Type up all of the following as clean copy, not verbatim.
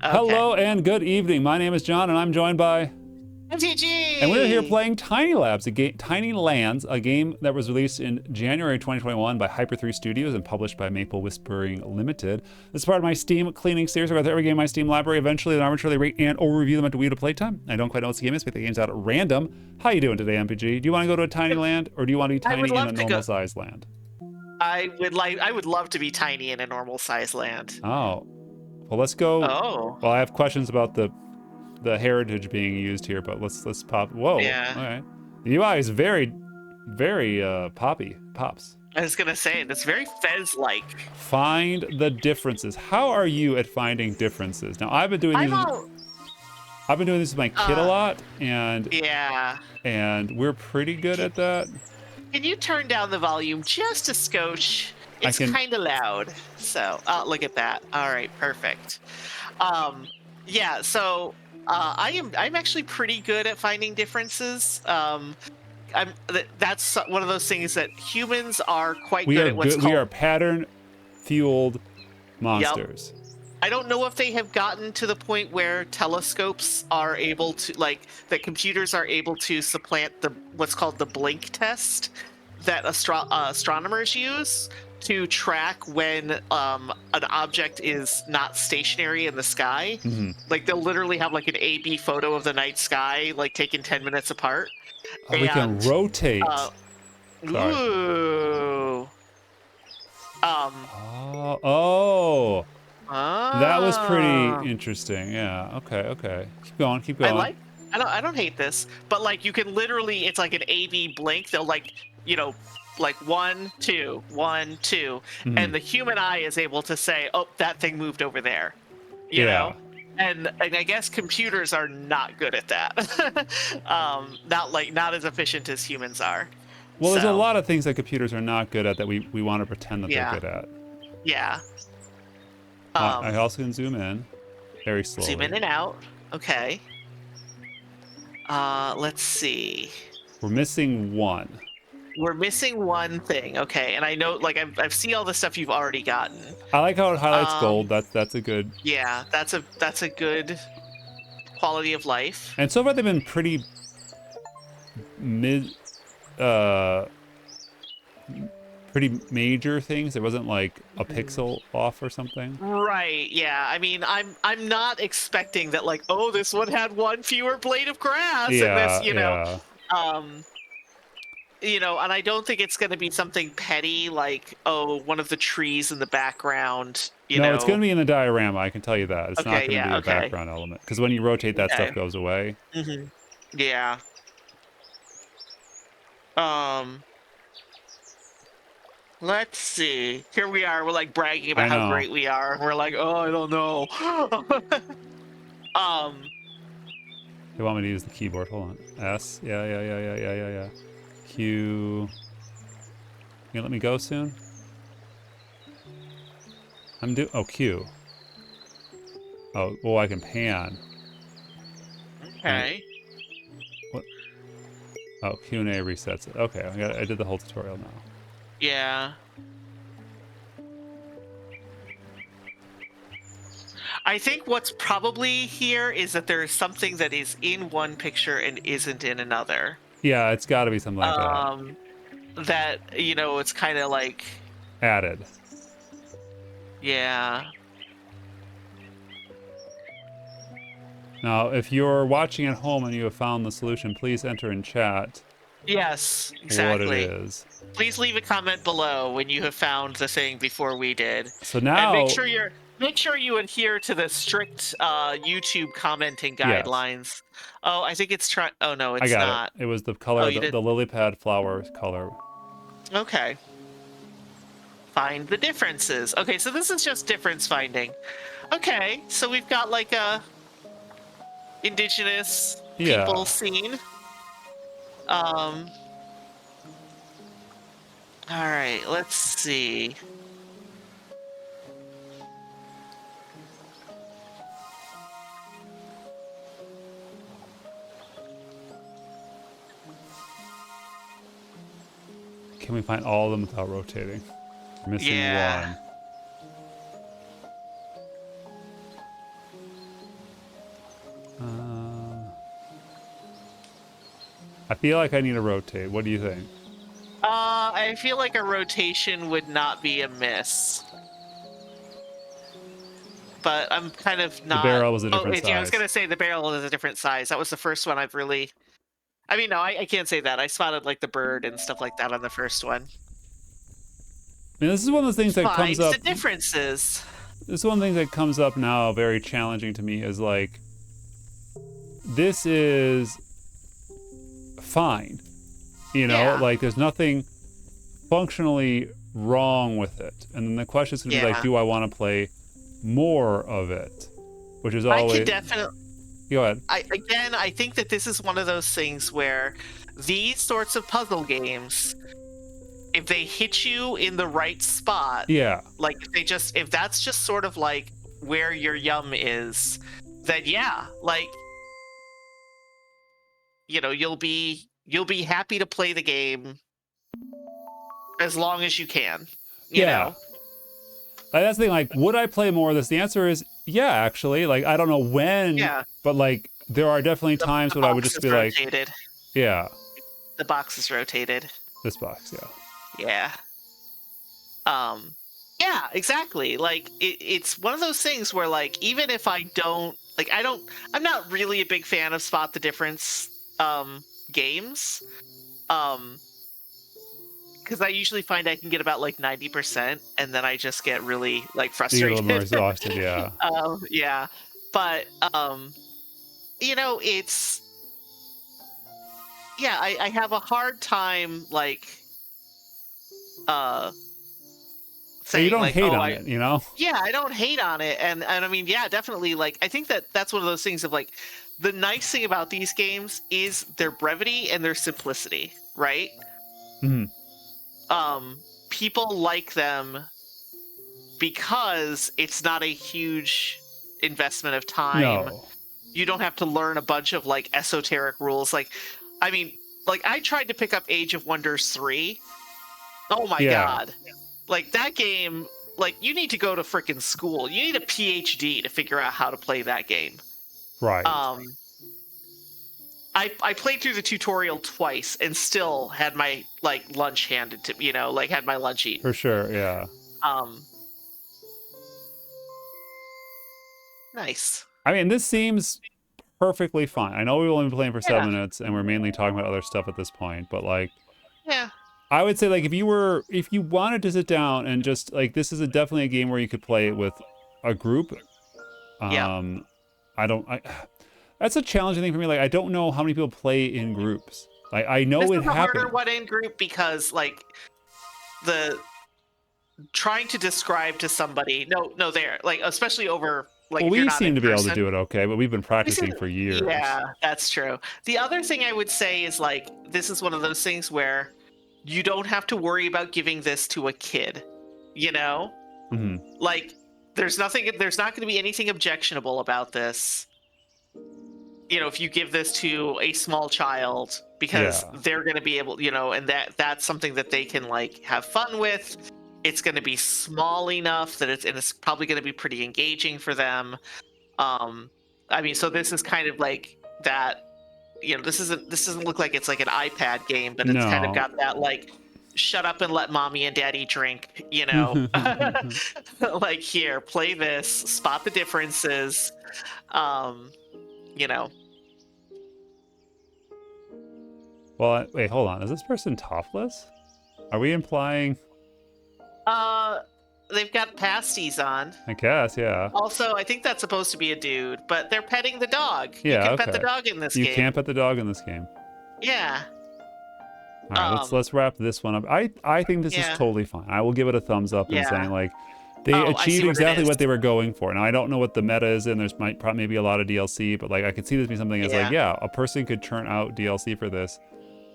Okay. Hello and good evening. My name is John, and I'm joined by... MTG! And we're here playing Tiny Labs, Tiny Lands, a game that was released in January 2021 by Hyper 3 Studios and published by Maple Whispering Limited. This is part of my Steam cleaning series. I go through every game in my Steam library, eventually then arbitrarily rate and or review them at the Wii to Playtime. I don't quite know what the game is, but the game's out at random. How you doing today, MPG? Do you want to go to a tiny land, or do you want to be tiny in a normal sized land? I would love to be tiny in a normal sized land. Oh. Well, let's go. Oh. Well, I have questions about the heritage being used here, but let's pop. Whoa. Yeah. All right. The UI is very pops. I was gonna say that's very Fez-like. Find the differences. How are you at finding differences? Now I've been doing these. I've been doing this with my kid a lot, and yeah. And we're pretty good at that. Can you turn down the volume just a skosh? It's kind of loud. So, look at that. All right, perfect. Yeah. So. I'm actually pretty good at finding differences. That's one of those things that humans are quite good at. We are pattern-fueled monsters. Yep. I don't know if they have gotten to the point where telescopes are able to, that computers are able to supplant what's called the blink test that astronomers use to track when an object is not stationary in the sky. Mm-hmm. Like they'll literally have like an A/B photo of the night sky, like taken 10 minutes apart. Oh, we can rotate. Ooh. That was pretty interesting. Yeah. Okay. Keep going. I don't hate this, but like you can literally, it's like an A/B blink. They'll like 1, 2, 1, 2, and the human eye is able to say, "Oh, that thing moved over there," you know. And I guess computers are not good at that. Not as efficient as humans are. Well, there's a lot of things that computers are not good at that we want to pretend that they're good at. Yeah. I also can zoom in very slowly. Zoom in and out. Okay. Let's see. We're missing one. We're missing one thing, okay, and I know, like, I've seen all the stuff you've already gotten. I like how it highlights gold. That's a good. Yeah, that's a good quality of life. And so far they've been pretty pretty major things. There wasn't like a pixel off or something. Right. Yeah. I mean, I'm not expecting that. Like, oh, this one had one fewer blade of grass. Yeah. And this, and I don't think it's going to be something petty like, oh, one of the trees in the background. No, it's going to be in the diorama. I can tell you that. It's not going to be a background element because when you rotate, that stuff goes away. Mm-hmm. Yeah. Let's see. Here we are. We're like bragging about how great we are. We're like, oh, I don't know. You want me to use the keyboard? Hold on. S. Yeah. Q. You gonna let me go soon? Q. Oh, well, I can pan. Okay. What? Oh, Q&A resets it. Okay, I did the whole tutorial now. Yeah. I think what's probably here is that there is something that is in one picture and isn't in another. Yeah, it's got to be something like that. That, it's kind of like... added. Yeah. Now, if you're watching at home and you have found the solution, please enter in chat. Yes, exactly. What it is. Please leave a comment below when you have found the thing before we did. So now... And make sure you adhere to the strict YouTube commenting guidelines. Yes. Oh, I think it's oh no, it's not. I got it. It was the color, the lily pad flower color. Okay. Find the differences. Okay, so this is just difference finding. Okay, so we've got like a indigenous people scene. All right, let's see. Can we find all of them without rotating? We're missing one. I feel like I need to rotate. What do you think? I feel like a rotation would not be amiss. But I'm kind of not. The barrel was a different yeah, I was size. gonna say the barrel is a different size. That was the first one I've really. I mean, no, I can't say that. I spotted like the bird and stuff like that on the first one. I mean, this is one of those things that comes Finds up. the differences. This is one thing that comes up now, very challenging to me, is like, this is fine. You know, Yeah. like there's nothing functionally wrong with it. And then the question is going to be like, Yeah. do I want to play more of it? Which is I always. could definitely. Go ahead. I think that this is one of those things where these sorts of puzzle games, if they hit you in the right spot, Yeah. like if that's just sort of like where your yum is, then yeah, like, you know, you'll be happy to play the game as long as you can. You Yeah. know? Like, that's the thing. Like, would I play more of this? The answer is yeah, actually. Like, I don't know when, Yeah. but like, there are definitely times when I would box just is be like, rotated. yeah, The box is rotated. this box, yeah. Yeah. Yeah, exactly. Like it's one of those things where like even if I don't like I'm not really a big fan of spot the difference games. Because I usually find I can get about like 90% and then I just get really like You get a frustrated. little more exhausted, yeah. Yeah. But you know, it's yeah, I have a hard time like So you saying don't like, hate oh, on it, you know? yeah, I don't hate on it, and I mean, yeah, definitely. Like, I think that's one of those things of like, the nice thing about these games is their brevity and their simplicity, right? Mhm. People like them because it's not a huge investment of time. No. You don't have to learn a bunch of like esoteric rules. Like, I mean, like I tried to pick up Age of Wonders 3. Oh my Yeah. god. Like that game, like you need to go to frickin' school. You need a PhD to figure out how to play that game. Right. I played through the tutorial twice and still had my like lunch handed to, you know, like had my lunch eaten. For sure, yeah. Nice. I mean, this seems perfectly fine. I know we've only been playing for 7 Yeah. minutes and we're mainly talking about other stuff at this point, but like, Yeah. I would say like if you wanted to sit down and just like, this is definitely a game where you could play it with a group. Yeah. That's a challenging thing for me. Like, I don't know how many people play in groups. Like, I know This it is a harder happens. one in group because like the trying to describe to somebody there like especially over like Well, if you're we not seem in to be able to person. do it okay, but we've been practicing seem- for years. Yeah, that's true. The other thing I would say is like this is one of those things where you don't have to worry about giving this to a kid, you know? Mhm. Like there's not going to be anything objectionable about this. You know, if you give this to a small child because Yeah. they're going to be able, you know, and that's something that they can like have fun with. It's going to be small enough that it's probably going to be pretty engaging for them. I mean, so this is kind of like that, you know, this doesn't look like it's like an iPad game, but it's kind of No. got that like shut up and let mommy and daddy drink, you know. Like here, play this, spot the differences. You know. Well, wait, hold on. Is this person topless? Are we implying? They've got pasties on. I guess, yeah. Also, I think that's supposed to be a dude, but they're petting the dog. Yeah, you can pet okay. the dog in this You game. can't pet the dog in this game. Yeah. All right, let's wrap this one up. I think this is Yeah. totally fine. I will give it a thumbs up and Yeah. saying like they Oh, I see achieved what it exactly is. what they were going for. Now I don't know what the meta is, and there's maybe a lot of DLC, but like I could see this being something that's like, yeah, a person could churn out DLC for this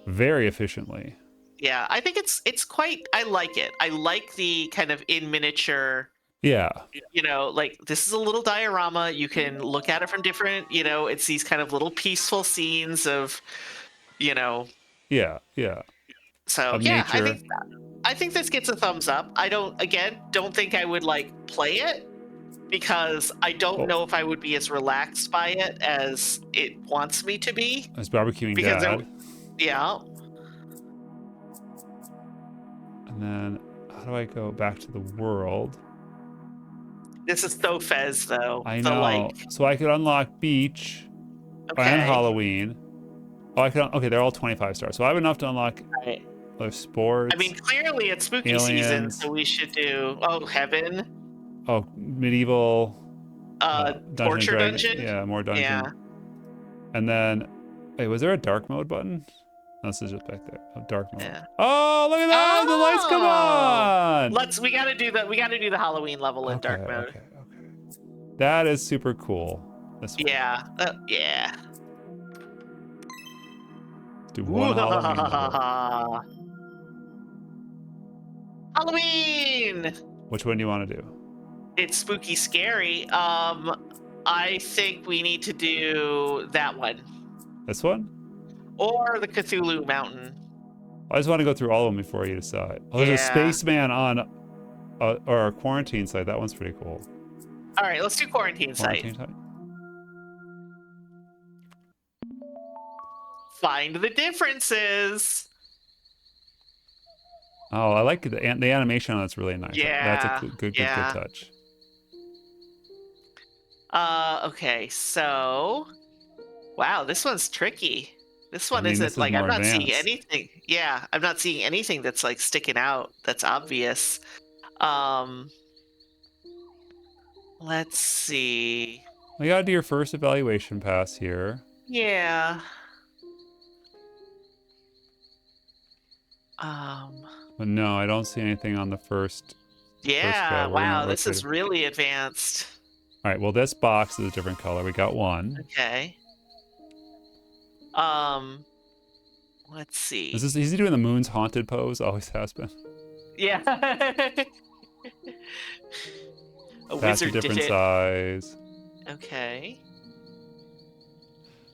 very efficiently. Yeah, I think it's quite. I like it. I like the kind of in miniature. Yeah. You know, like this is a little diorama. You can look at it from different. You know, it's these kind of little peaceful scenes of, you know. Yeah. Yeah. So Of yeah, nature. I think this gets a thumbs up. I don't think I would like play it because I don't know if I would be as relaxed by it as it wants me to be. It's barbecuing Because dad. Yeah. And then how do I go back to the world? This is so Fez though. I The know. like. So I could unlock beach and Okay. Halloween. Oh, I could. Okay, they're all 25 stars. So I have enough to unlock Right. other sports. I mean, clearly it's spooky season, aliens. so we should do. Oh, heaven. Oh, medieval. Dungeon and Torture Dragon. dungeon. Yeah, more dungeon. Yeah. And then, wait, was there a dark mode button? No, this is just back there. Oh, dark mode. Yeah. Oh, look at that! The lights come on. We gotta do the Halloween level in dark mode. Okay. That is super cool. This one. Yeah. Yeah. Let's do one Halloween level. Halloween. Which one do you want to do? It's spooky scary. I think we need to do that one. This one? Or the Cthulhu Mountain. I just want to go through all of them before you decide. Oh, there's a spaceman on or a quarantine site. That one's pretty cool. All right, let's do quarantine site. Find the differences. Oh, I like the animation on that's really nice. Yeah. That's a good touch. Okay, so wow, this one's tricky. This one isn't like I'm not seeing anything. Yeah, I'm not seeing anything that's like sticking out that's obvious. Let's see. You gotta do your first evaluation pass here. Yeah. But no, I don't see anything on the first. Yeah, wow, this is really advanced. All right, well, this box is a different color. We got one. Okay. Let's see. Is he doing the moon's haunted pose? Always has been. Yeah. That's a different size. Okay.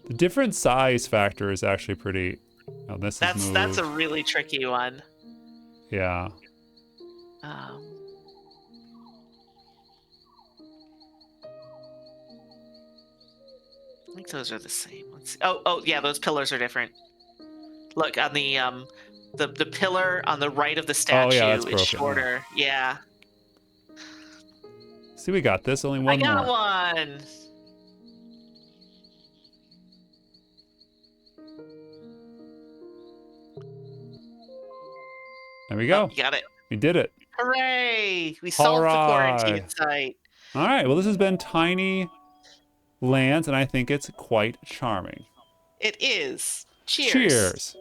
The different size factor is actually pretty. Oh, this is moved. That's a really tricky one. Yeah. I think those are the same. Let's see. Oh yeah, those pillars are different. Look on the pillar on the right of the statue is shorter. Yeah. See, we got this. Only one more. I got one. There we go. You got it. We did it. Hooray! We solved the quarantine site. All right. Well, this has been Tiny Lands, and I think it's quite charming. It is. Cheers. Cheers.